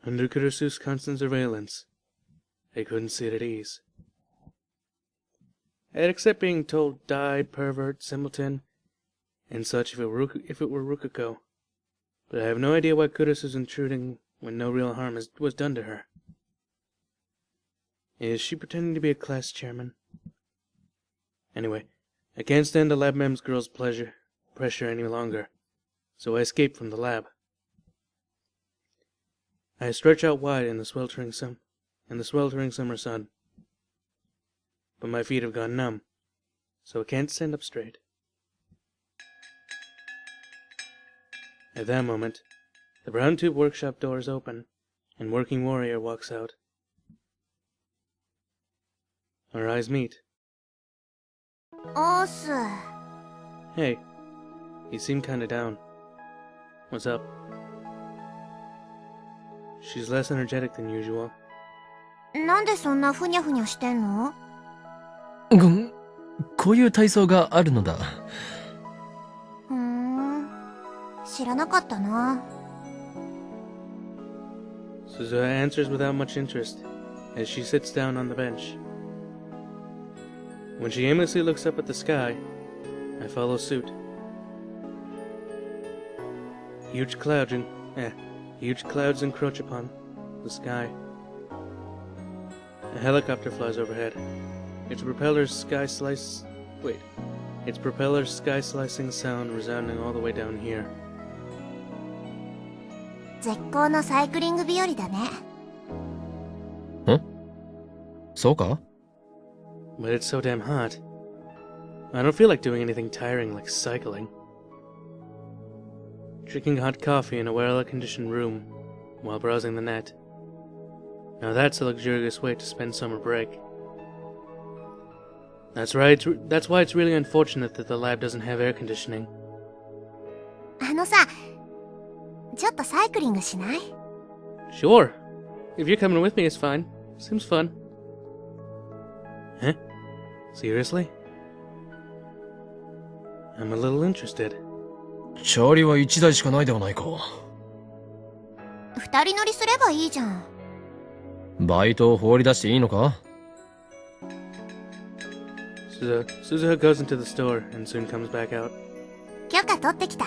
Under Kurasu's constant surveillance, I couldn't sit at ease. I'd accept being told die, pervert, simpleton, and such if it were Rukiko, but I have no idea why Kurasu's intruding when no real harm was done to her. Is she pretending to be a class chairman? Anyway, I can't stand the lab mem's girl's pressure any longer, so I escape from the lab. I stretch out wide in the sweltering summer sun, but my feet have gone numb, so I can't stand up straight. At that moment, the brown tube workshop doors open, and Working Warrior walks out. Our eyes meet. Hey, you seem kinda down. What's up? She's less energetic than usual. なんでそんなふにゃふにゃしてんの？こういう体操があるのだ。知らなかったな。Suzuha answers without much interest as she sits down on the bench. When she aimlessly looks up at the sky, I follow suit. Huge clouds encroach upon the sky. A helicopter flies overhead. Its propeller sky-slicing sound resounding all the way down here. 絶好のサイクリング日和だね。そうか？ But it's so damn hot. I don't feel like doing anything tiring like cycling. Drinking hot coffee in a well-conditioned room while browsing the net. Now that's a luxurious way to spend summer break. That's why it's really unfortunate that the lab doesn't have air conditioning. あのさ、ちょっとサイクリングしない？ Sure. If you're coming with me, it's fine. Seems fun. Huh? Seriously? I'm a little interested. チャリは1台しかないではないか。二人乗りすればいいじゃん。バイトを放り出していいのか？ Suzuha goes into the store and soon comes back out. 許可取ってきた。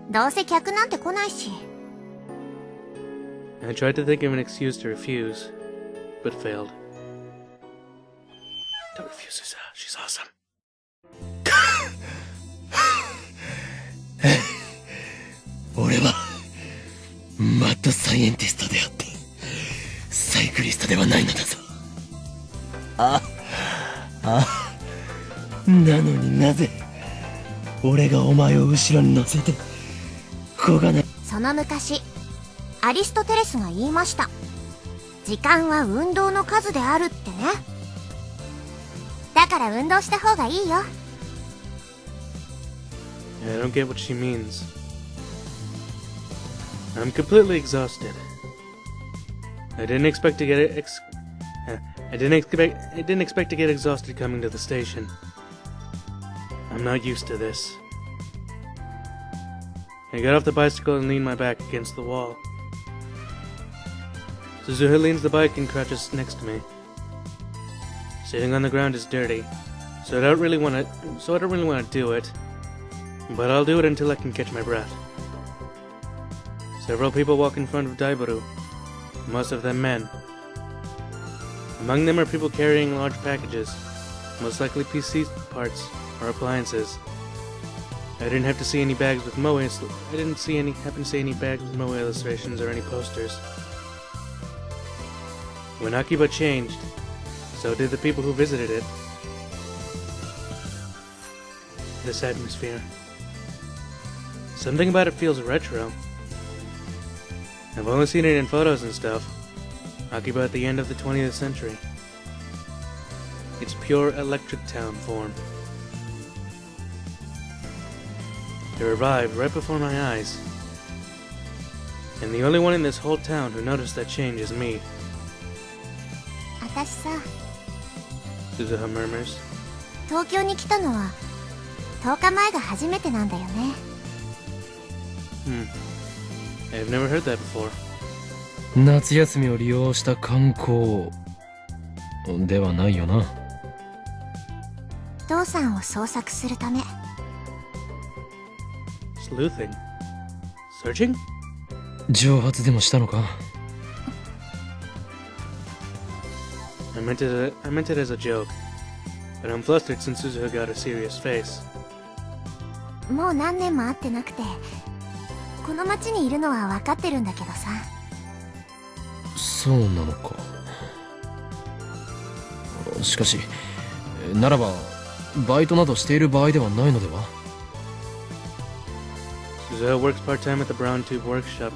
どうせ客なんて来ないし。I tried to think of an excuse to refuse, but failed. Don't refuse Suzuha. She's awesome. 俺はマッドサイエンティストであってサイクリストではないのだぞ。なのになぜ俺がお前を後ろに乗せてこがない。その昔アリストテレスが言いました。時間は運動の数であるってね。だから運動した方がいいよ。I don't get what she means. I'm completely exhausted. I didn't expect to get exhausted coming to the station. I'm not used to this. I got off the bicycle and leaned my back against the wall. Suzuha leans the bike and crouches next to me. Sitting on the ground is dirty, so I don't really want to do it, but I'll do it until I can catch my breath. Several people walk in front of Daibaru, most of them men. Among them are people carrying large packages, most likely PC parts or appliances. I didn't happen to see any bags with Moe illustrations or any posters. When Akiba changed, so did the people who visited it. This atmosphere. Something about it feels retro. I've only seen it in photos and stuff. Akiba at the end of the 20th century. It's pure electric town form. It revived right before my eyes. And the only one in this whole town who noticed that change is me. 私さ、 Suzuha murmurs. 東京に来たのは10日前が初めてなんだよね。I've never heard that before. 夏休みを利用した観光ではないよな。父さんを捜索するため。Sleuthing? Searching? 蒸発でもしたのか。I meant it as a joke, but I'm flustered since Suzuha got a serious face. もう何年も会ってなくて、この町にいるのは分かってるんだけどさ。そうなのか。しかし、ならばバイトなどしている場合ではないのでは。Suzuha works part-time at the Brown Tube workshop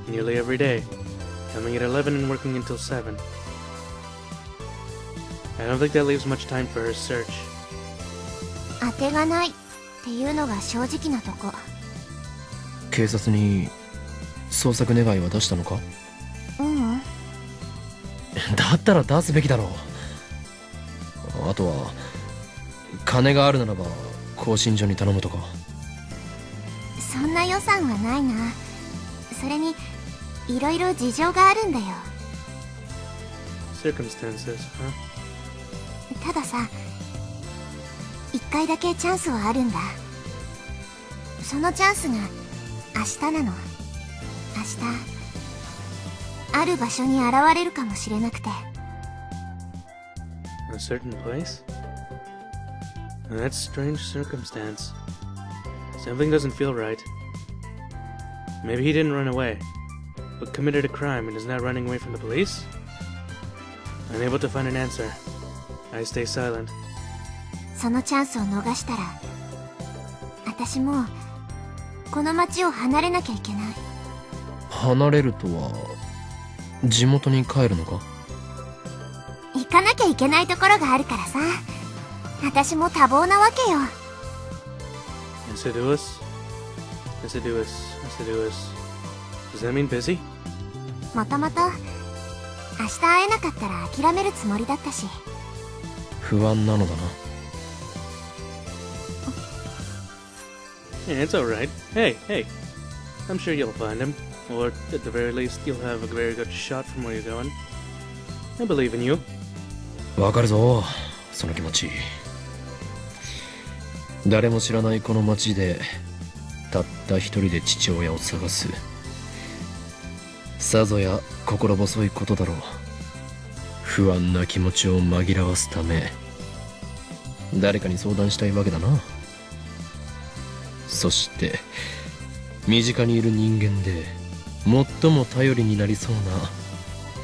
nearly every day, coming at 11 and working until 7. I don't think that leaves much time for her search. 当てがないっていうのが正直なとこ。警察に捜索願いは出したのか。うん。だったら出すべきだろう。あとは金があるならば更新所に頼むとか。そんな予算はないな。それにいろいろ事情があるんだよ。Circumstances, huh? たださ、一回だけチャンスはあるんだ。そのチャンスが明日なの。明日ある場所に現れるかもしれなくて。A certain place? That's strange circumstance. Something doesn't feel right. Maybe he didn't run away, but committed a crime and is now running away from the police? Unable to find an answer, I stay silent. そのチャンスを逃したら、私もうこの町を離れなきゃいけない。離れるとは地元に帰るのか。行かなきゃいけないところがあるからさ。私も多忙なわけよ。Assiduous? Assiduous. Does that mean busy? もともと明日会えなかったら諦めるつもりだったし。不安なのだな。Yeah, it's alright. Hey. I'm sure you'll find him. Or, at the very least, you'll have a very good shot from where you're going. I believe in you. わかるぞ、その気持ち。誰も知らないこの町でたった一人で父親を探す。さぞや心細いことだろう。不安な気持ちを紛らわすため誰かに相談したいわけだな。そして身近にいる人間で最も頼りになりそうな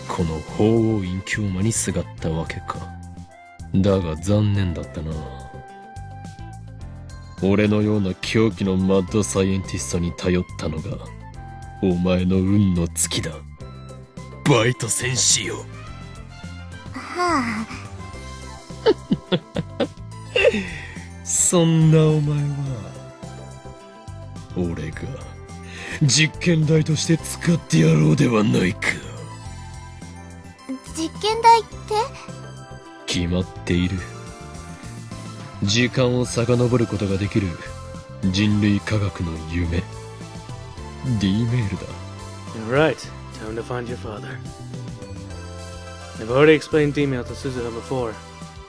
この法王院京馬にすがったわけか。だが残念だったな。俺のような狂気のマッドサイエンティストに頼ったのがお前の運の尽きだ。バイト戦士よ。はあ。そんなお前は俺が実験台として使ってやろうではないか。実験台って決まっている。時間を遡ることができる人類科学の夢 D メールだ。 You're right. Time to find your father. I've already explained D-mail to Suzuha before.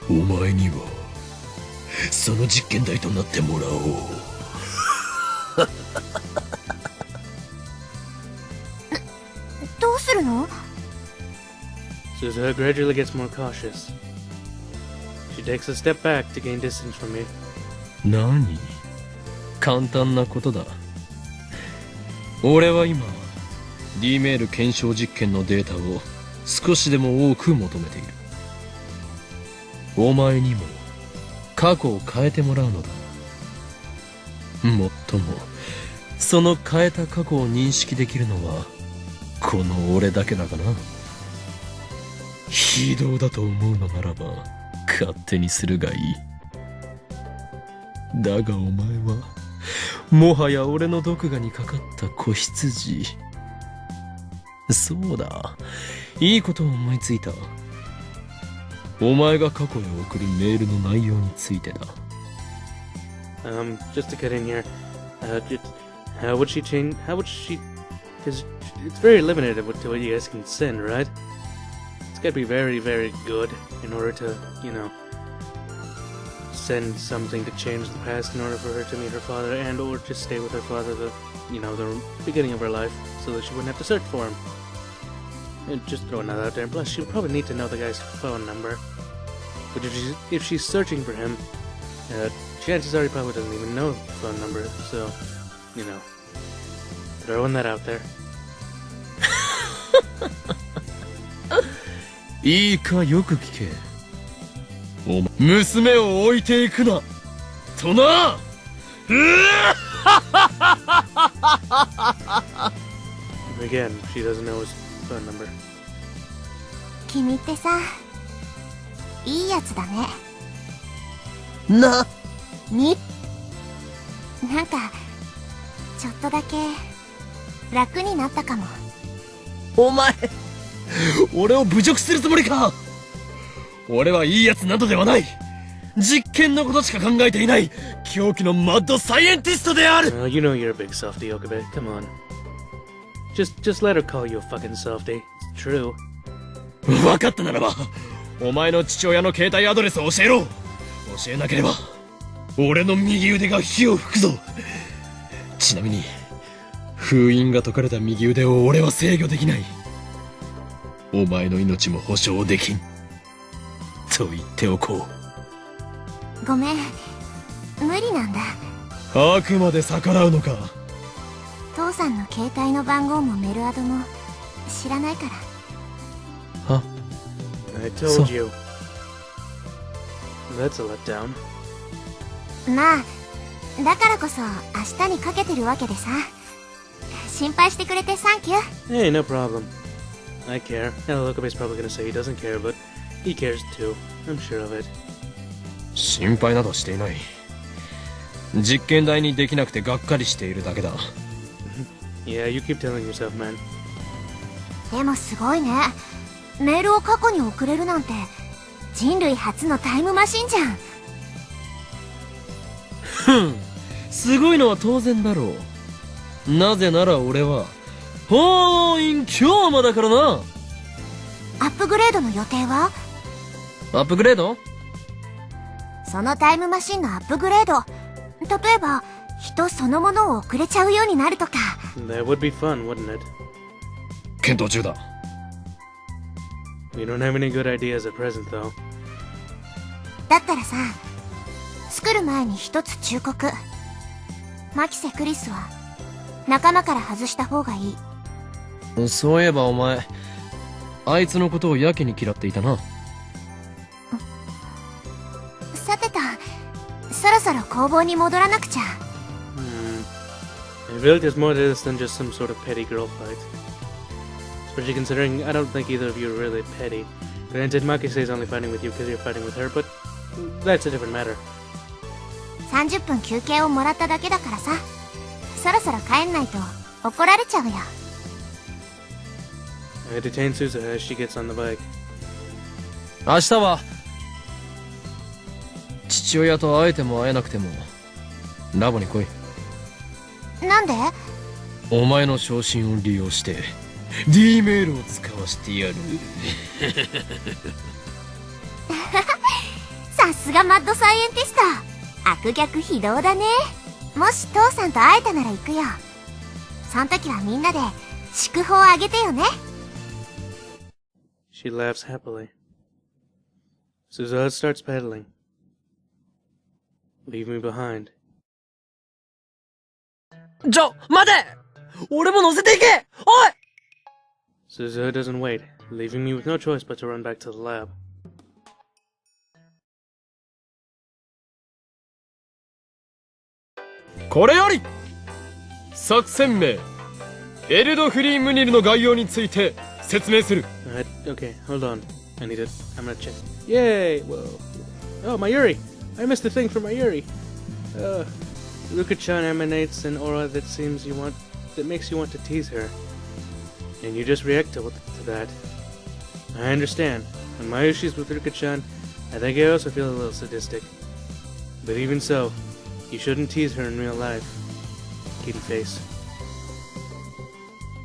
お前にはその実験台となってもらおう。どうするの？ Suzuha gradually gets more cautious. She takes a step back to gain distance from me. 何？簡単なことだ。俺は今 D メール検証実験のデータを少しでも多く求めている。お前にも過去を変えてもらうのだ。もっともその変えた過去を認識できるのはこの俺だけだがな。非道だと思うのならば勝手にするがいい。だがお前はもはや俺の毒牙にかかった子羊。そうだ、いいことを思いついた。お前が過去へ送るメールの内容についてだ。Just to cut in here, how would she change? Because it's very limited to what you guys can send, right? It's gotta be very, very good in order to, you know, send something to change the past in order for her to meet her father and or just stay with her father the beginning of her life so that she wouldn't have to search for him. And just throwing that out there. And plus, she would probably need to know the guy's phone number. But if she's searching for him, chances are he probably doesn't even know the phone number. So, you know, throwing that out there. いいかよく聞け。お前娘を置いていくなとな。Again, she doesn't know his phone number. 君ってさ、いいやつだね。なになんかちょっとだけ楽になったかも。お前俺を侮辱するつもりか。俺はいいやつなどではない。実験のことしか考えていない狂気のマッドサイエンティストである。You know you're a big softy, Okabe. Come on. Just let her call you a fucking softy. It's true. 分かったならば、お前の父親の携帯アドレスを教えろ。教えなければ、俺の右腕が火を吹くぞ。ちなみに、封印が解かれた右腕を俺は制御できない。お前の命も保証できん。と言っておこう。ごめん、無理なんだ。あくまで逆らうのか。父さんの携帯の番号もメルアドも知らないから。は？ I told you. That's a letdown. まあ、だからこそ明日にかけてるわけでさ。心配してくれてサンキュー。Hey, no problem. I care. Now, Okabe's probably gonna say he doesn't care, but he cares too. I'm sure of it. 心配などしていない。実験台にできなくてがっかりしているだけだ。Yeah, you keep telling yourself, man. でもすごいね。メールを過去に送れるなんて人類初のタイムマシンじゃん。ふん、すごいのは当然だろう。なぜなら俺は法院強魔だからな。アップグレードの予定は？アップグレード？そのタイムマシンのアップグレード、例えば人そのものを送れちゃうようになるとか。That would be fun, wouldn't it? 検討中だ。We don't have any good ideas at present, though. だったらさ、作る前に一つ忠告。マキセ・クリスは仲間から外した方がいい。そういえばお前、あいつのことをやけに嫌っていたな。さてと、そろそろ工房に戻らなくちゃ。I feel like there's more to this than just some sort of petty girl fight. Especially considering I don't think either of you are really petty. Granted, Makise is only fighting with you because you're fighting with her, but that's a different matter. 30分休憩をもらっただけだからさ、そろそろ帰んないと怒られちゃうよ。I detain Suzuha as she gets on the bike. 明日は父親と会えても会えなくてもラボに来い。なんで？お前の昇進を利用してD メールを使わせてやる。さすがマッドサイエンティスト。悪逆非道だね。もし父さんと会えたなら行くよ。そん時はみんなで祝福をあげてよね。She laughs happily. Suzuha starts pedaling. Leave me behind. 待て！俺も乗せていけ！おい！ Suzuha doesn't wait, leaving me with no choice but to run back to the lab. これより作戦名エルドフリー・ムニルの概要について説明する。Okay, hold on. I need it. I'm gonna check. Yay! Whoa. Oh, my Yuri! I missed the thing for my Yuri. Ruka-chan emanates an aura that makes you want to tease her. And you just react to that. I understand. On my issues with Ruka-chan, I think I also feel a little sadistic. But even so, you shouldn't tease her in real life. Kitty face.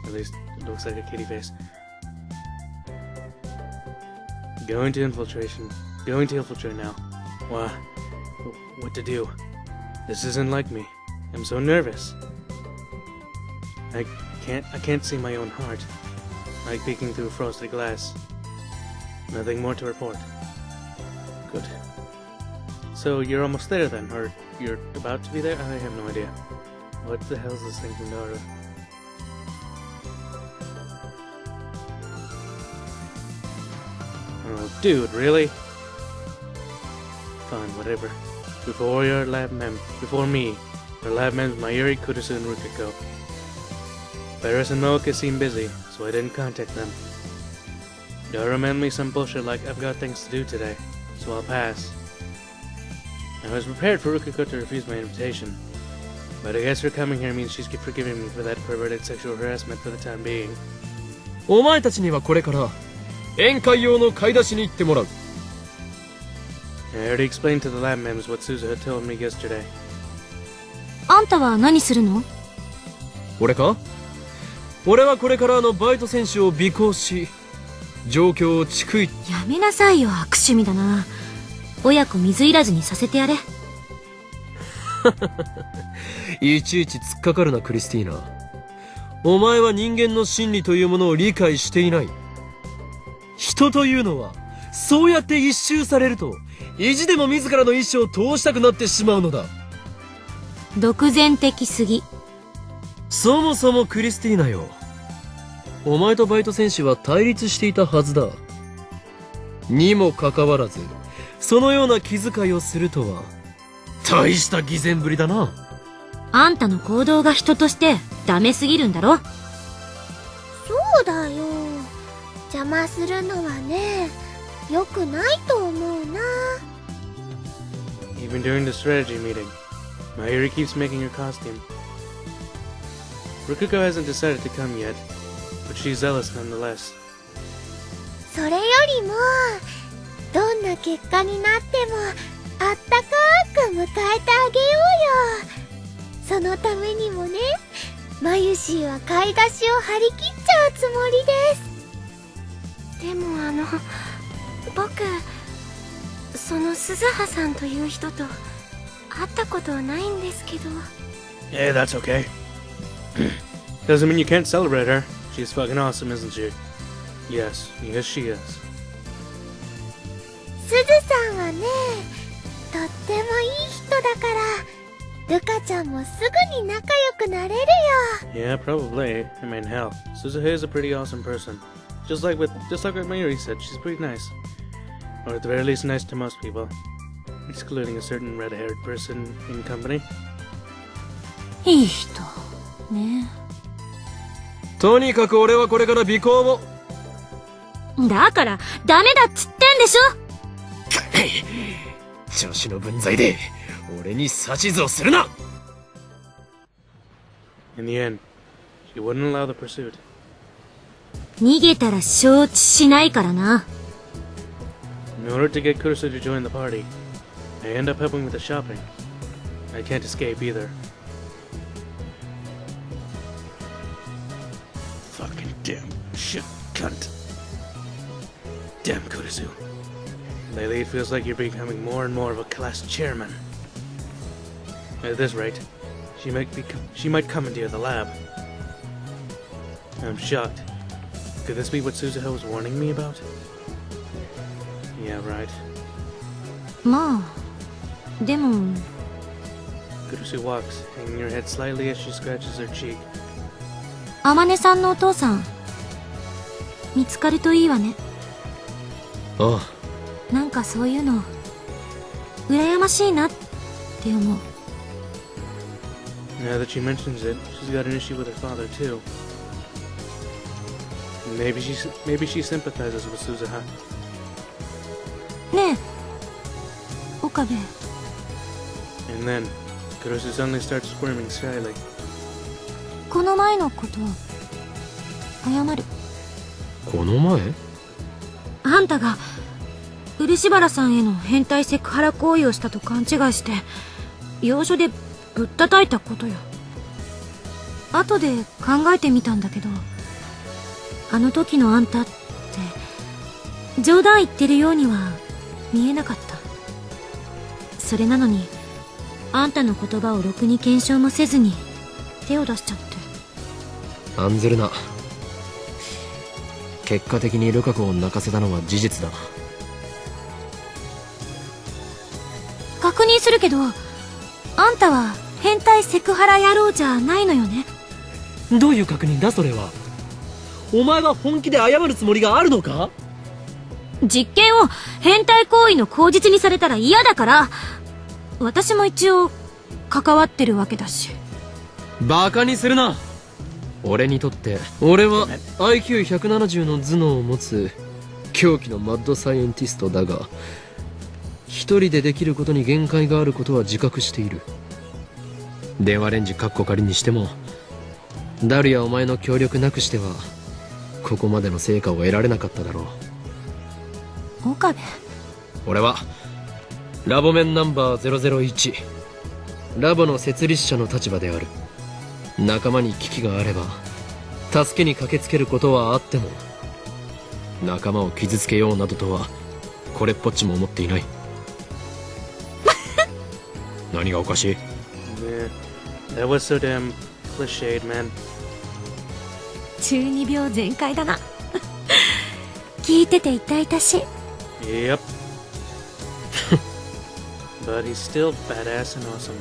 At least it looks like a kitty face. Going to infiltrate now. What to do? This isn't like me. I'm so nervous. I can't see my own heart. Like peeking through frosted glass. Nothing more to report. Good. So you're almost there then, or you're about to be there? I have no idea. What the hell is this thing from Naruto? Oh, dude, really? Fine, whatever. Before me, our lab mems Mayuri, Kurusu, and Rukiko. Paris and Moeka seem busy, so I didn't contact them. They'll remind me some bullshit like I've got things to do today, so I'll pass. I was prepared for Rukiko to refuse my invitation, but I guess her coming here means she's forgiving me for that perverted sexual harassment for the time being. お前たちにはこれから宴会用の買い出しに行ってもらう。I already explained to the lab mems what Suzuha told me yesterday. あんたは何するの？俺か？俺はこれからバイト選手を尾行し、状況を逐一。やめなさいよ、悪趣味だな。親子水入らずにさせてやれ。いちいち突っかかるな、クリスティーナ。お前は人間の心理というものを理解していない。人というのは、そうやって一周されると、意地でも自らの意志を通したくなってしまうのだ。独善的すぎ。そもそもクリスティーナよ。お前とバイト選手は対立していたはずだ。にもかかわらず、そのような気遣いをするとは、大した偽善ぶりだな。あんたの行動が人としてダメすぎるんだろ。そうだよ。邪魔するのはね、良くないと思うな。Even during the strategy meeting, Mayuri keeps making her costume. Rukiko hasn't decided to come yet, but she's zealous nonetheless. それよりも、どんな結果になっても、あったかく迎えてあげようよ。そのためにもね、マユシーは買い出しを張り切っちゃうつもりです。でも僕、その鈴葉さんという人と会ったことはないんですけど。Yeah, that's okay. Doesn't mean you can't celebrate her. She's fucking awesome, isn't she? Yes, she is. 鈴さんはね、とってもいい人だから、ルカちゃんもすぐに仲良くなれるよ。Yeah, probably. I mean, hell, Suzuha is a pretty awesome person. Just like what Mayuri said, she's pretty nice. Or at the very least, nice to most people. Excluding a certain red-haired person in company. いい人。ね。とにかく俺はこれから尾行を。だから、ダメだっつってんでしょ。女子の分際で、俺に指図をするな。In the end, she wouldn't allow the pursuit. 逃げたら承知しないからな。In order to get Kurusu to join the party, I end up helping with the shopping. I can't escape either. Fucking damn shit cunt. Damn Kurusu. Lately it feels like you're becoming more and more of a class chairman. At this rate, she might commandeer the lab. I'm shocked. Could this be what Suzuha was warning me about? Yeah, right. まあ、でも。Kurusu walks, hanging her head slightly as she scratches her cheek. あまねさんのお父さん、見つかるといいわね。ああ。なんかそういうの、羨ましいなって思う。Now that she mentions it, she's got an issue with her father too. Maybe she sympathizes with Suzuha. ねえ、岡部。And then, Kurusu suddenly starts squirming shyly. この前のこと謝る。この前？あんたが漆原さんへの変態セクハラ行為をしたと勘違いして要所でぶったたいたことよ。後で考えてみたんだけど、あの時のあんたって冗談言ってるようには見えなかった。それなのにあんたの言葉をろくに検証もせずに手を出しちゃって。案ずるな。結果的にルカ子を泣かせたのは事実だ。確認するけど、あんたは変態セクハラ野郎じゃないのよね。どういう確認だそれは。お前は本気で謝るつもりがあるのか？実験を変態行為の口実にされたら嫌だから、私も一応関わってるわけだし。バカにするな。俺にとって俺は IQ170 の頭脳を持つ狂気のマッドサイエンティストだが、一人でできることに限界があることは自覚している。電話レンジカッコ仮にしてもダルやお前の協力なくしてはここまでの成果を得られなかっただろう。岡部、俺はラボメンナンバー001ラボの設立者の立場である。仲間に危機があれば助けに駆けつけることはあっても、仲間を傷つけようなどとはこれっぽっちも思っていない。何がおかしい？ Man, that was so damn cliched, man. 中二病全開だな。聞いてて痛々しい。Yep. But he's still badass and awesome.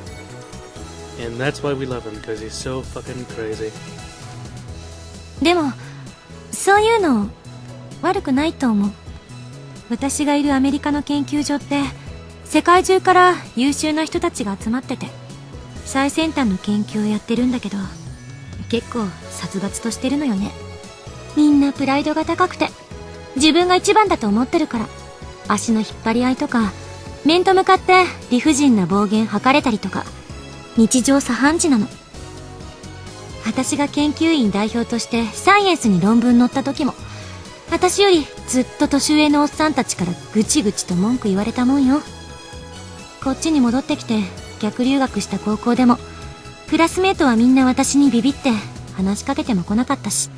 And that's why we love him, because he's so fucking crazy. でもそういうの悪くないと思う。私がいるアメリカの研究所って世界中から優秀な人たちが集まってて最先端の研究をやってるんだけど、結構殺伐としてるのよね。みんなプライドが高くて自分が一番だと思ってるから、足の引っ張り合いとか面と向かって理不尽な暴言吐かれたりとか日常茶飯事なの。私が研究員代表としてサイエンスに論文載った時も、私よりずっと年上のおっさんたちからぐちぐちと文句言われたもんよ。こっちに戻ってきて逆留学した高校でもクラスメートはみんな私にビビって話しかけても来なかったし。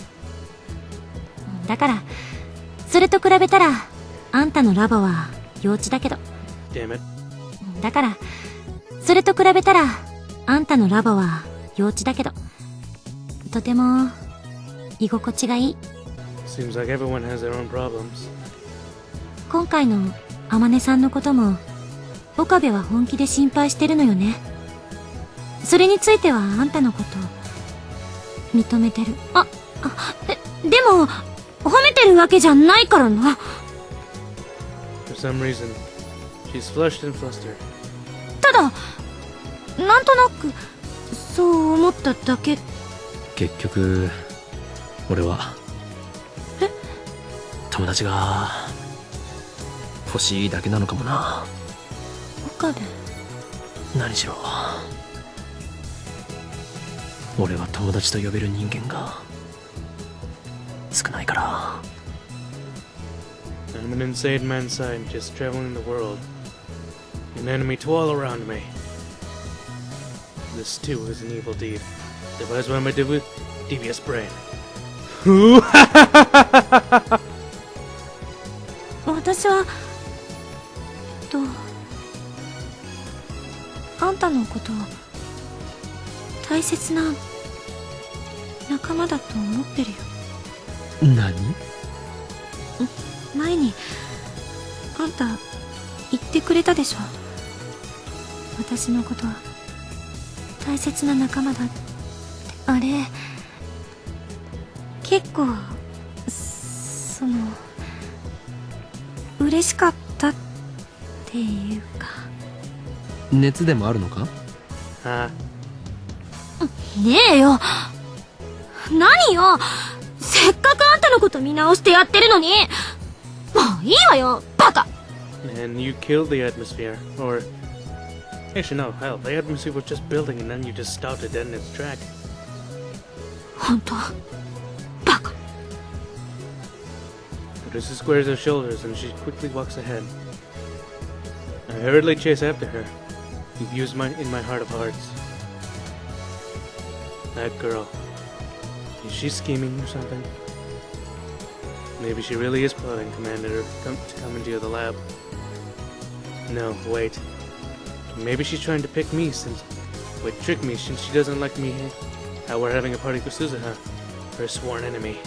だからそれと比べたらあんたのラボは幼稚だけど、 Damn it. だからそれと比べたらあんたのラボは幼稚だけどとても居心地がいい。 Seems like everyone has their own problems. 今回の天音さんのことも岡部は本気で心配してるのよね。それについてはあんたのこと認めてる。でも褒めてるわけじゃないからな。 For some reason, she's flushed and flustered. ただなんとなくそう思っただけ。結局俺は友達が欲しいだけなのかもな。岡部、何しろ俺は友達と呼べる人間が少ないから。 I'm an insane man scientist traveling the world. An enemy to all around me. This too is an evil deed, devised by my devious brain. 私はあんたのことを大切な仲間だと思ってるよ。何？前にあんた言ってくれたでしょ。私のことは大切な仲間だって。あれ結構嬉しかったっていうか。熱でもあるのか？Ah, ねえよ、何よ、せっかくあんたのこと見直してやってるのに。もういいわよ、バカ。 and you killed the atmosphere. Or, actually no, hell, the atmosphere was just building and then you just stopped it dead in its track. 本当バカ。 Odessa squares her shoulders and she quickly walks ahead. I hurriedly chase after her. You've used in my heart of hearts. That girl. Is she scheming or something? Maybe she really is plotting Commander to come into the lab. No, wait. Maybe she's trying to trick me since she doesn't like me. How we're having a party for Suzuha, her sworn enemy.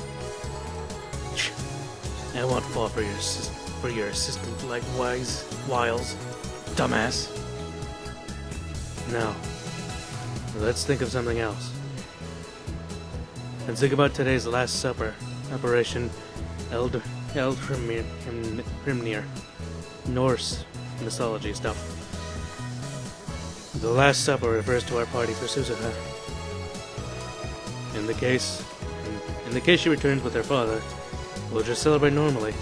I won't fall for your assistant like wiles, dumbass. Now, let's think of something else. Let's think about today's Last Supper, Operation Eld Hrimnir, Norse mythology stuff. The Last Supper refers to our party for Suzuha. In the case she returns with her father, we'll just celebrate normally.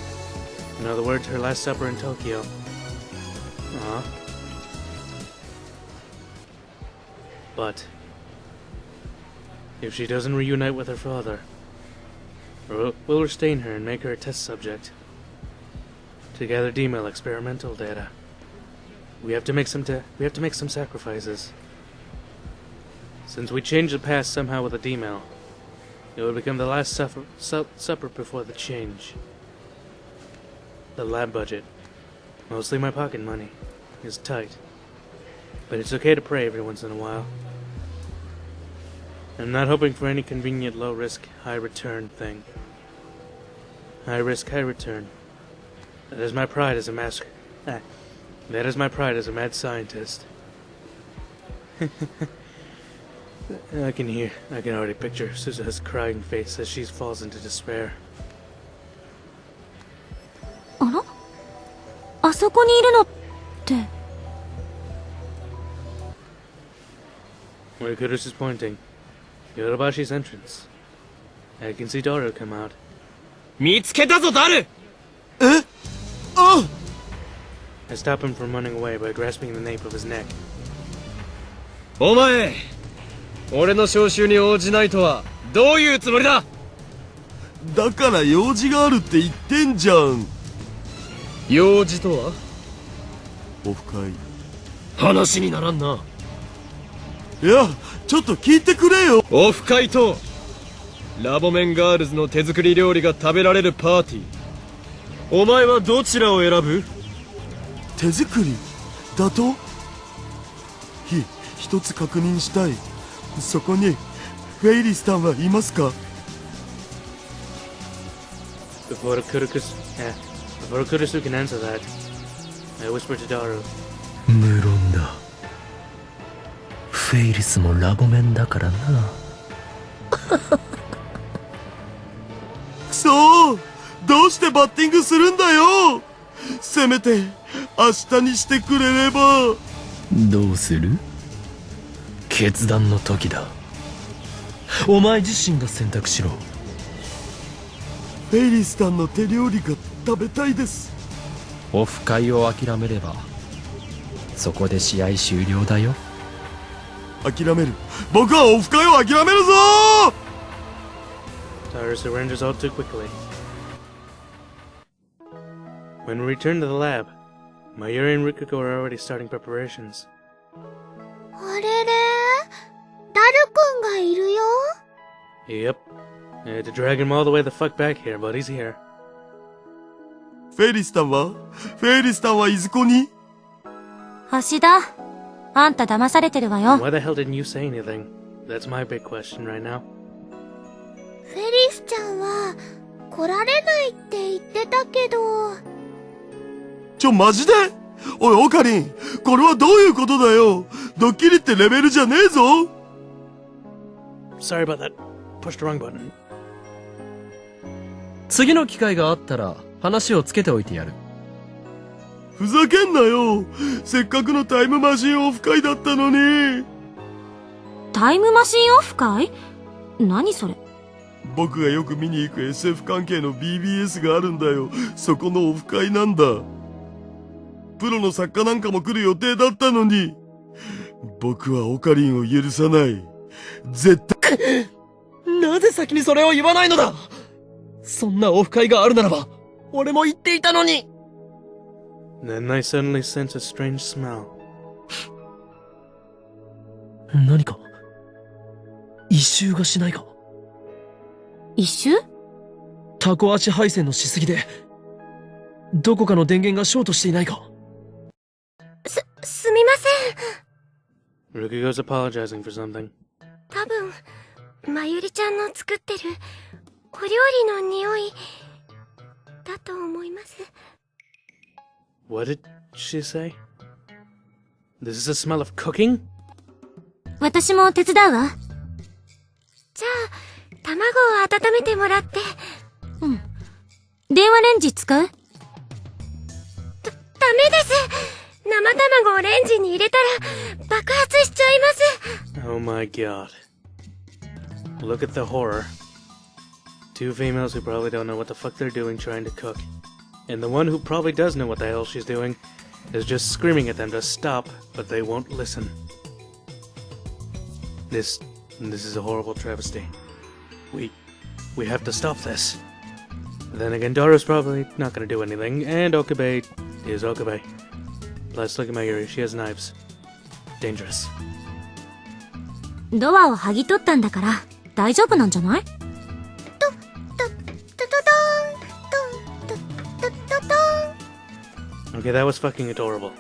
In other words, her last supper in Tokyo. But if she doesn't reunite with her father, we'll restrain her and make her a test subject to gather D-mail experimental data. We have to make some sacrifices. Since we changed the past somehow with a D-mail, it would become the last supper before the change. The lab budget, mostly my pocket money, is tight. But it's okay to pray every once in a while. I'm not hoping for any convenient low-risk, high-return thing. High risk, high return. That is my pride as a mad scientist. I can already picture Suzuha's crying face as she falls into despair. あら？あそこにいるのって。Where Kurus is pointing. Yorobashi's entrance. I can see Daru come out. 見つけたぞ、ダル！ I stop him from running away by grasping the nape of his neck. お前、俺の招集に応じないとはどういうつもりだ？だから用事があるって言ってんじゃん。用事とは？オフ会。話にならんな。いや、ちょっと聞いてくれよ。オフ会とラボメンガールズの手作り料理が食べられるパーティー。お前はどちらを選ぶ？手作りだと？一つ確認したい。そこにフェイリスタンはいますか？ Before Kurusu can answer that, I whisper to Daru. 無論だ。フェイリスもラボメンだからな。そう、どうしてバッティングするんだよ。せめて明日にしてくれれば。どうする？決断の時だ。お前自身が選択しろ。フェイリスタンの手料理が食べたいです。オフ会を諦めればそこで試合終了だよ。諦める。僕はオフ会を諦めるぞ。 Daru surrenders all too quickly. When we return to the lab, Mayuri and Rikuko are already starting preparations. あれれ？ダルくんがいるよ。Yep. I had to drag him all the way the fuck back here, but he's here. フェイリスタンはいずこに？橋田、あんた騙されてるわよ。 Why the hell didn't you say anything? That's my big question right now. フェリスちゃんは来られないって言ってたけど。マジで？おいオカリン、これはどういうことだよ。ドッキリってレベルじゃねえぞ。 Sorry about that. Pushed the wrong button. 次の機会があったら話をつけておいてやる。ふざけんなよ。せっかくのタイムマシンオフ会だったのに。タイムマシンオフ会？何それ？僕がよく見に行く SF 関係の BBS があるんだよ。そこのオフ会なんだ。プロの作家なんかも来る予定だったのに。僕はオカリンを許さない。絶対。なぜ先にそれを言わないのだ。そんなオフ会があるならば俺も言っていたのに。 Then I suddenly sense a strange smell. 何か異臭がしないか？異臭？タコ足配線のしすぎで、どこかの電源がショートしていないか。すみません。 Rukiko's apologizing for something. 多分まゆりちゃんの作ってるお料理の匂いだと思います。 What did she say? This is a smell of cooking? 私も手伝うわ。じゃあ卵を温めてもらって。うん。電話レンジ使う？ダメです。生卵をレンジに入れたら爆発しちゃいます。 Oh my god. Look at the horror. Two females who probably don't know what the fuck they're doing trying to cook. And the one who probably does know what the hell she's doing is just screaming at them to stop, but they won't listen. This is a horrible travesty. We have to stop this. Then again, Dora's probably not gonna do anything, and Okabe is Okabe. Plus, look at Mayuri, she has knives. Dangerous. ドアを剥ぎ取ったんだから大丈夫なんじゃない？ドドドドン。 Okay, that was fucking adorable. ま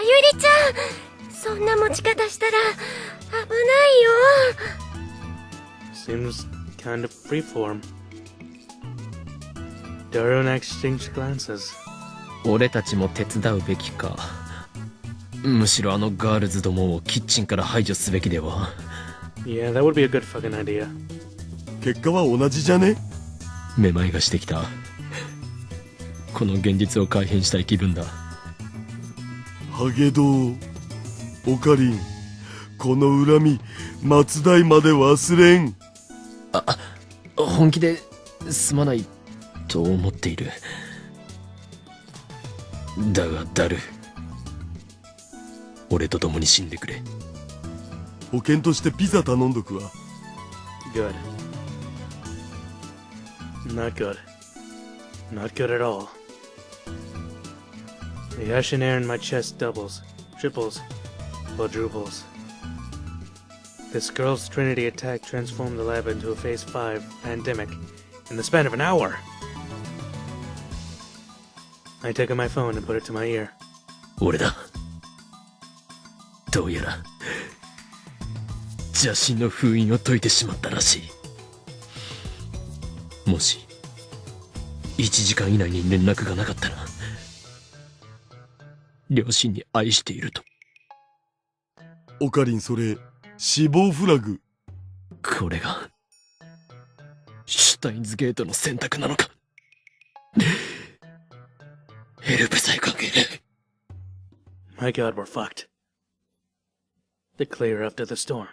ゆりちゃん、そんな持ち方したら危ないよ。 Seems kind of freeform. Dora and I exchanged glances. 俺たちも手伝うべきか。むしろあのガールズどもをキッチンから排除すべきでは。Yeah, that would be a good fucking idea. 結果は同じじゃね？めまいがしてきた。この現実を改変したい気分だ。ハゲドウ、オカリン、この恨み末代まで忘れん。本気ですまないと思っている。だがダル、俺と共に死んでくれ。保険としてピザ頼んどくわ。Good. Not good. Not good at all. The ash and air in my chest doubles, triples, quadruples. This girl's Trinity attack transformed the lab into a Phase 5 pandemic in the span of an hour. I took out my phone and put it to my ear. 俺だ。どうやら邪神の封印を解いてしまったらしい。もし1時間以内に連絡がなかったら、両親に愛していると。オカリン、それ死亡フラグ。これがシュタインズゲートの選択なのか。ヘルプさえ関係ねえ。 My god, we're fucked. The clear after the storm.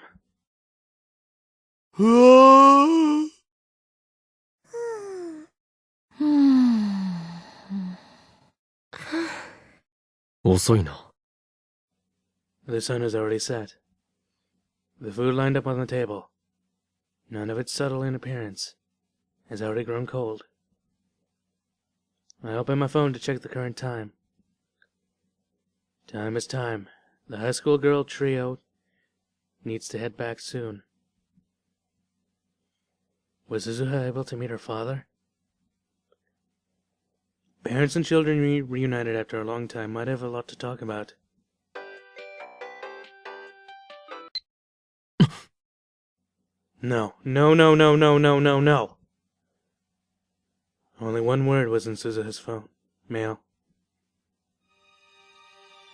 うわー。遅いな。The sun is already set. The food lined up on the table, none of it subtle in appearance, has already grown cold. I open my phone to check the current time. Time is time. The high school girl trio needs to head back soon. Was Suzuha able to meet her father? Parents and children reunited after a long time might have a lot to talk about. No. Only one word was in Suzuha's phone. Mail.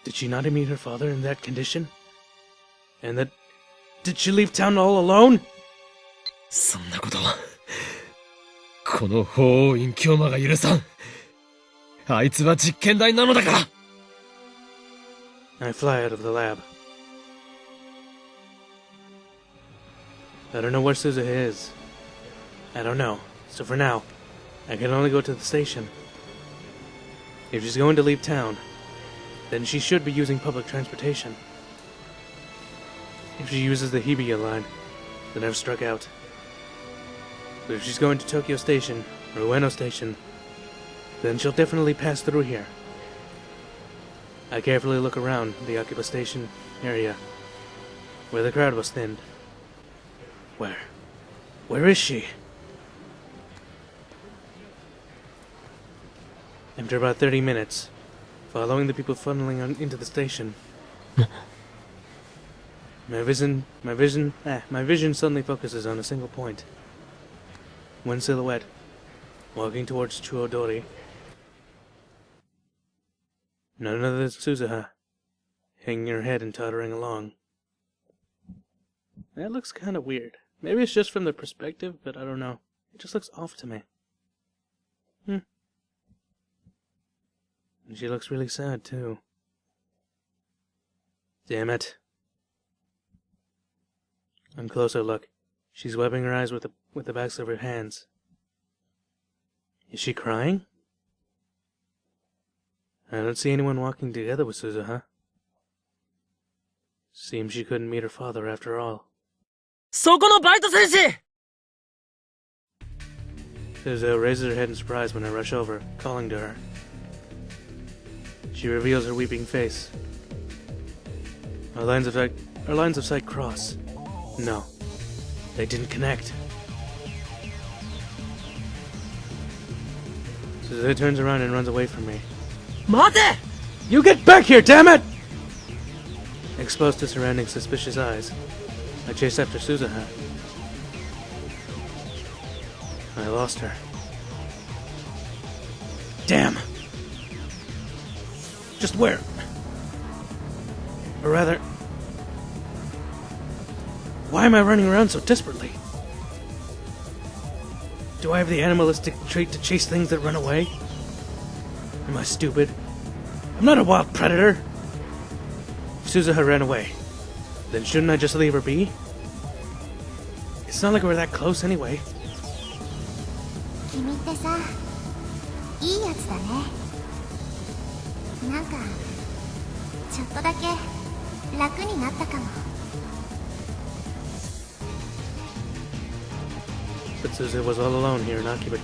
Did she not meet her father in that condition? And that... Did she leave town all alone? そんなことはこの法王院京馬が許さん。あいつは実験台なのだから。 I fly out of the lab. I don't know where Suzuha is. I don't know. So for now, I can only go to the station. If she's going to leave town, then she should be using public transportation. If she uses the Hibiya line, then I've struck out. But if she's going to Tokyo Station, or Ueno Station, then she'll definitely pass through here. I carefully look around the Akiba Station area, where the crowd was thinned. Where is she? After about 30 minutes, following the people funneling into the station, my vision suddenly focuses on a single point. One silhouette, walking towards Chuodori. None other than Suzuha, hanging her head and tottering along. That looks kind of weird. Maybe it's just from the perspective, but I don't know. It just looks off to me. And she looks really sad, too. Damn it. On closer look, she's wiping her eyes with the backs of her hands. Is she crying? I don't see anyone walking together with Suzuha. Seems she couldn't meet her father after all. そこのバイト選手 Suzuha raises her head in surprise when I rush over, calling to her. She reveals her weeping face. Our lines of sight cross. No, they didn't connect. Suzuha turns around and runs away from me. 待て You get back here, damn it! Exposed to surrounding suspicious eyes, I chase after Suzuha. I lost her. Damn! Just where? Or rather, why am I running around so desperately? Do I have the animalistic trait to chase things that run away? Am I stupid? I'm not a wild predator! If Suzuha ran away, then shouldn't I just leave her be? It's not like we're that close anyway. 君ってさ、いいやつだね。なんかちょっとだけ楽になったかも。But Suzuha was all alone here in Akiba.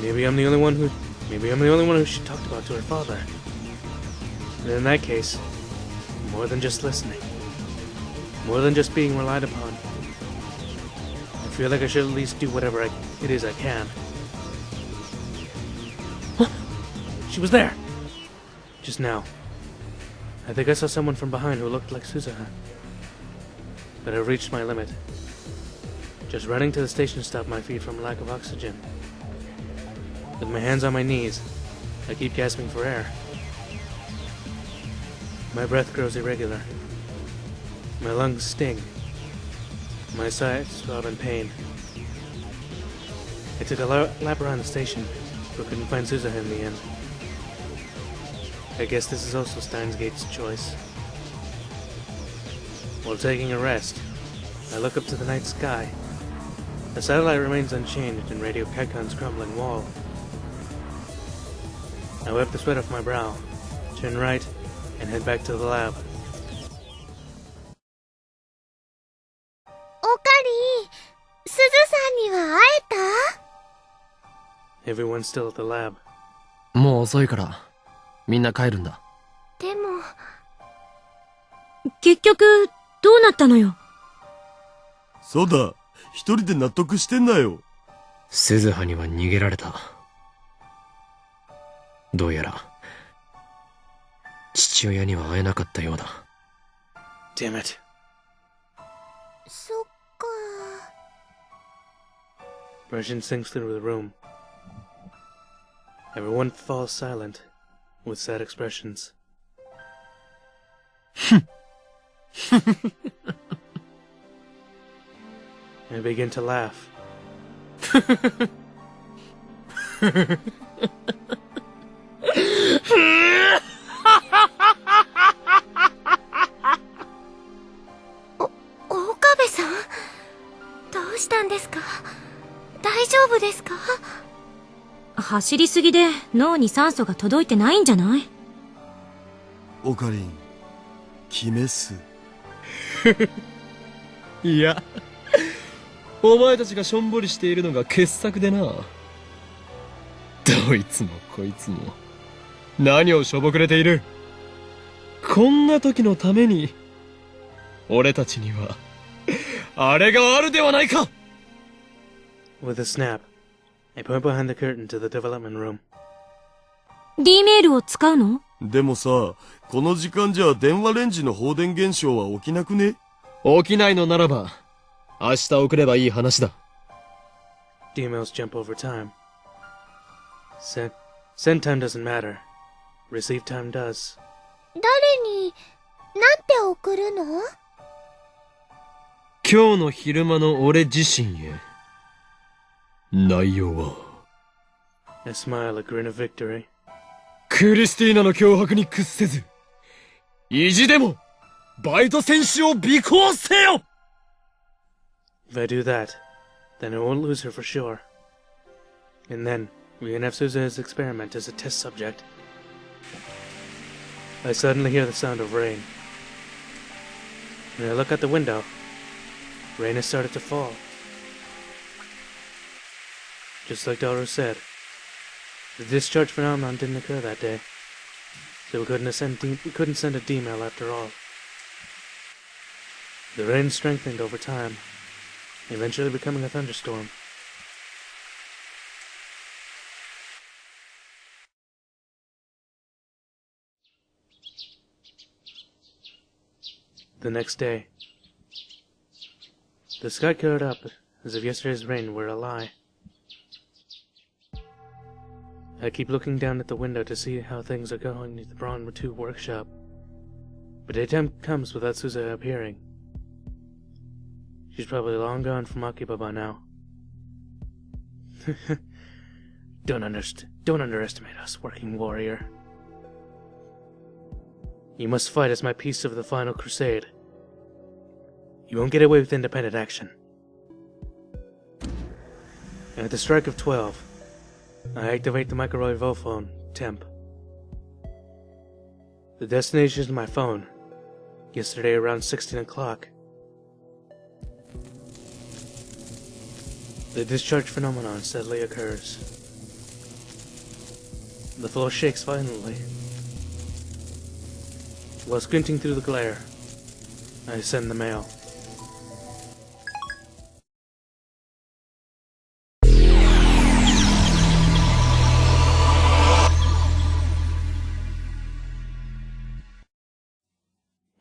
Maybe I'm the only one who she talked about to her father. And in that case, more than just listening, more than just being relied upon, I feel like I should at least do whatever it is I can. She was there! Just now. I think I saw someone from behind who looked like Suzuha. But I've reached my limit. Just running to the station stopped my feet from lack of oxygen. With my hands on my knees, I keep gasping for air. My breath grows irregular. My lungs sting. My sides throb in pain. I took a lap around the station, but couldn't find Suzuha in the end. I guess this is also Steins Gate's choice. While taking a rest, I look up to the night sky. The satellite remains unchanged in Radio Kaikan's crumbling wall. I wipe the sweat off my brow, turn right, and head back to the lab. おかり、すずさんには会えた？ Everyone's still at the lab. もう遅いからみんな帰るんだ。でも結局どうなったのよ。そうだ、一人で納得してんなよ。鈴葉には逃げられた。どうやら父親には会えなかったようだ。Damn it. そっか。Persian sinks through the room. Everyone falls silent, with sad expressions. I begin to laugh. 岡部さん、どうしたんですか？大丈夫ですか？走りすぎで脳に酸素が届いてないんじゃない？オカリン、決めっす。いや、お前たちがしょんぼりしているのが傑作でな。どいつもこいつも何をしょぼくれている。こんな時のために俺たちにはあれがあるではないか。 With a snap, I point behind the curtain to the development room. D メールを使うの？でもさ、この時間じゃ電話レンジの放電現象は起きなくね？起きないのならば、明日送ればいい話だ。D-mails jump over time. Send time doesn't matter. Receive time does. 誰に、なんて送るの？今日の昼間の俺自身へ。内容は I smile, a grin of victory. クリスティーナの脅迫に屈せず、意地でもバイト選手を尾行せよ。 If I do that, then I won't lose her for sure. And then, we can have Susan's experiment as a test subject. I suddenly hear the sound of rain. When I look out the window, rain has started to fall. Just like Daru said, the discharge phenomenon didn't occur that day, so we couldn't send a D-mail after all. The rain strengthened over time, eventually becoming a thunderstorm. The next day, the sky cleared up as if yesterday's rain were a lie. I keep looking down at the window to see how things are going at the Braun 2 workshop, but daytime comes without Suza appearing. She's probably long gone from Akiba by now. Don't underestimate us, working warrior. You must fight as my piece of the final crusade. You won't get away with independent action. And at the strike of 12, I activate the microwave phone, temp. The destination is my phone. Yesterday around 16 o'clock. The discharge phenomenon steadily occurs. The floor shakes violently. While squinting through the glare, I send the mail.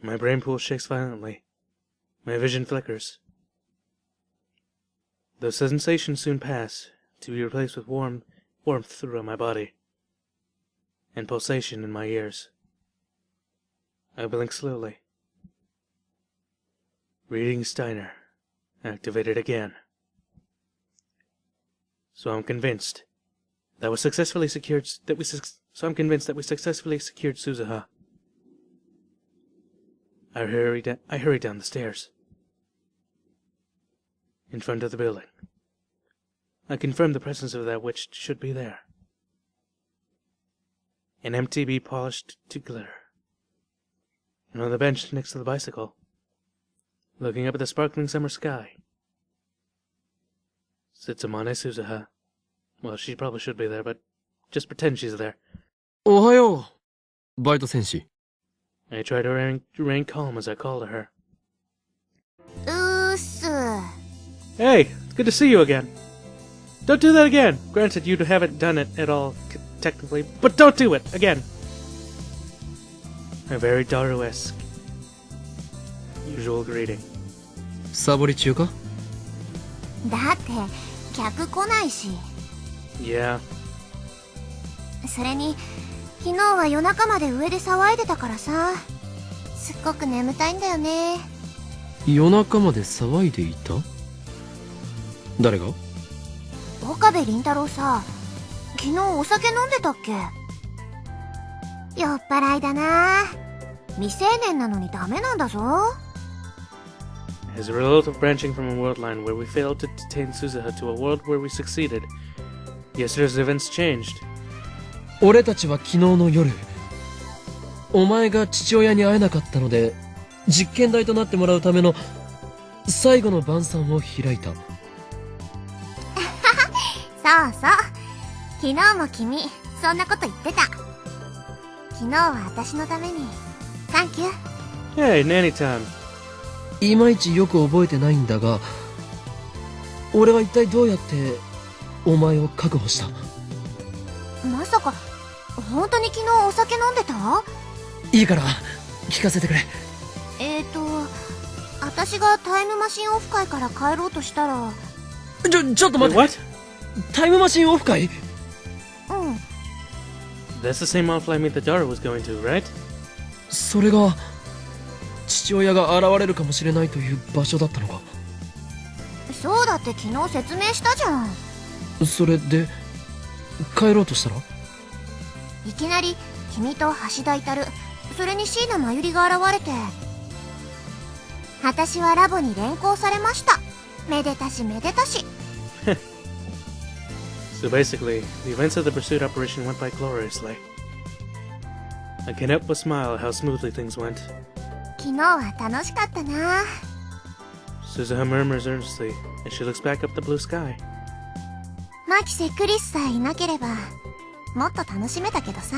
My brain pool shakes violently. My vision flickers. Those sensations soon pass, to be replaced with warmth throughout my body, and pulsation in my ears. I blink slowly. Reading Steiner. Activated again. So I'm convinced that we successfully secured Suzuha. I hurry down the stairs. In front of the building. I confirm the presence of that which should be there. An MTB polished to glitter. And on the bench next to the bicycle, looking up at the sparkling summer sky, sits Amane Suzuha. Well, she probably should be there, but just pretend she's there. おはよう、バイト戦士。I try to remain calm as I call to her. うーす。 Hey, it's good to see you again. Don't do that again. Granted, you haven't done it at all, technically, but don't do it again. A very Daru-esque usual greeting. サボり中か？だって客来ないし。 Yeah. それに昨日は夜中まで上で騒いでたからさ、すっごく眠たいんだよね。夜中まで騒いでいた？誰が？岡部倫太郎さ、昨日お酒飲んでたっけ？酔っ払いだな。未成年なのにダメなんだぞ。 As a result of branching from a world line where we failed to detain Suzuha to a world where we succeeded, yesterday's events changed. 俺たちは昨日の夜、お前が父親に会えなかったので、実験台となってもらうための最後の晩餐を開いた。そうそう。昨日も君、そんなこと言ってた。昨日は私のために、サンキュー。Hey, nanny time. いまいちよく覚えてないんだが、俺は一体どうやってお前を確保した。まさか本当に昨日お酒飲んでた？いいから聞かせてくれ。私がタイムマシンオフ会から帰ろうとしたら。ちょっと待って。 What? タイムマシンオフ会？うん。 That's the same off flight meet the daughter was going to, right? それが父親が現れるかもしれないという場所だったのか。そうだって昨日説明したじゃん。それで帰ろうとしたらいきなり君と橋田至、それに椎名真由里が現れて、私はラボに連行されました。めでたしめでたし。So basically, the events of the pursuit operation went by gloriously. I can't help but smile at how smoothly things went. 昨日は楽しかったな。Suzuha murmurs earnestly as she looks back up the blue sky. マキセ・クリスさえいなければもっと楽しめたけどさ。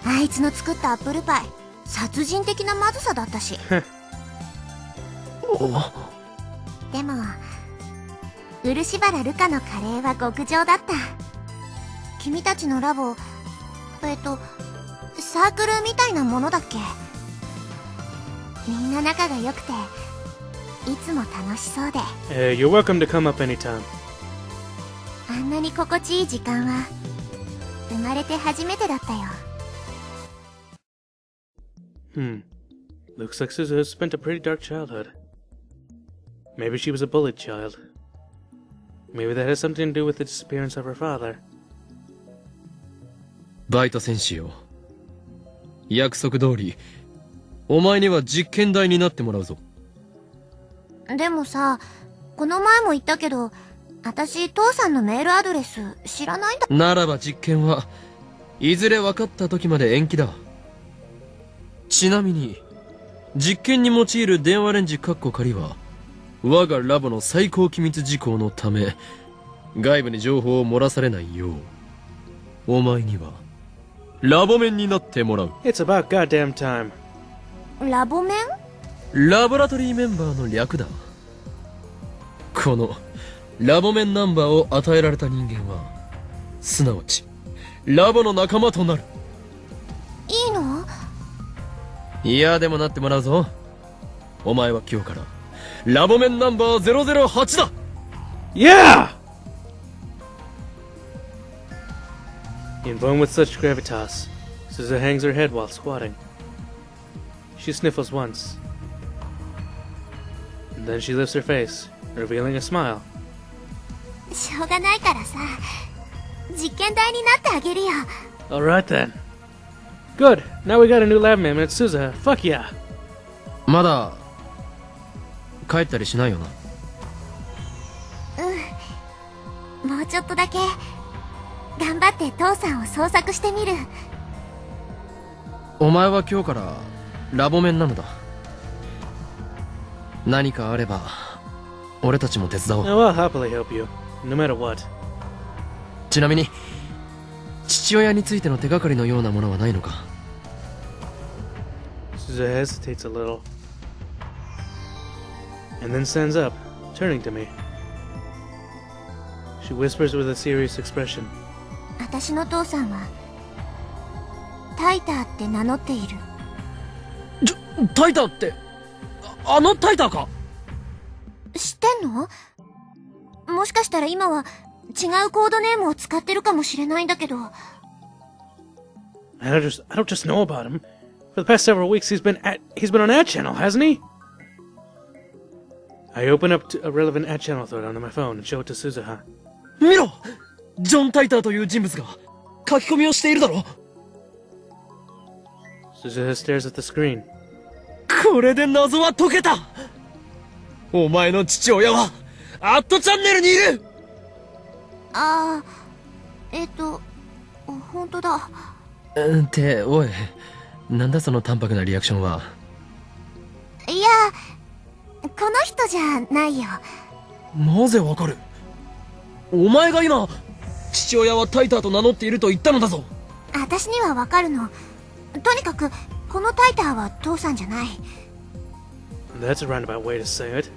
あいつの作ったアップルパイ、殺人的なまずさだったし。でも漆原ルカのカレーは極上だった。君たちのラボ、サークルみたいなものだっけ？みんな仲が良くていつも楽しそうで。You're welcome to come up anytime. あんなに心地いい時間は生まれて初めてだったよ。Looks like Suzuha spent a pretty dark childhood. Maybe she was a bullied child. Maybe that has something to do with the disappearance of her father. バイト戦士よ、約束通りお前には実験台になってもらうぞ。でもさ、この前も言ったけど、私父さんのメールアドレス知らないんだ。ならば実験はいずれ分かった時まで延期だ。ちなみに実験に用いる電話レンジカッコ仮は我がラボの最高機密事項のため外部に情報を漏らされないようお前にはラボ面になってもらう。 It's about goddamn time. ラボ面？ラボラトリーメンバーの略だ。このラボ面ナンバーを与えられた人間はすなわちラボの仲間となる。いいの？いやでもなってもらうぞ。お前は今日からラボ面ナンバー008だ。 Yeah! Inborn with such gravitas, Suzuha hangs her head while squatting. She sniffles once. And then she lifts her face, revealing a smile. しょうがないからさ、実験台になってあげるよ。Alright then. Good, now we got a new lab man at Suzuha. Fuck yeah! まだ帰ったりしないよな。もうちょっとだけ頑張って父さんを捜索してみる。お前は今日からラボ面なのだ。何かあれば俺たちも手伝おう。 Oh, I'll happily help you, no matter what. ちなみに父親についての手がかりのようなものはないのか。 Suzuha hesitates a little. And then stands up, turning to me. She whispers with a serious expression. 私の父さんはタイターって名乗っている。タイターってあのタイターか？知ってんの？もしかしたら今は違うコードネームを使ってるかもしれないんだけど。I don't just know about him. For the past several weeks, he's been on Ad Channel, hasn't he? I open up a relevant Ad Channel thread onto my phone and show it to Suzuha. 見ろ、ジョン・タイターという人物が書き込みをしているだろ。 Suzuha stares at the screen. これで謎は解けた。お前の父親はアットチャンネルにいる。ああ、本当だ。っておい、なんだその淡白なリアクションは。いや、この人じゃないよ。なぜわかる？お前が今父親はタイターと名乗っていると言ったのだぞ。私にはわかるの。とにかくこのタイターは父さんじゃない。 That's a roundabout way to say it.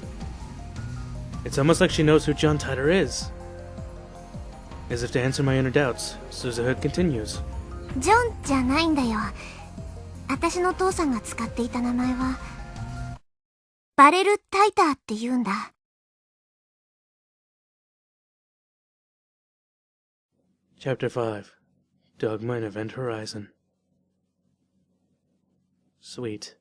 It's almost like she knows who John Titor is. As if to answer my inner doubts, Suzuha continues. ジョンじゃないんだよ。私の父さんが使っていた名前は、バレル・タイターって言うんだ。Chapter 5 Dogma in Event Horizon. Sweet.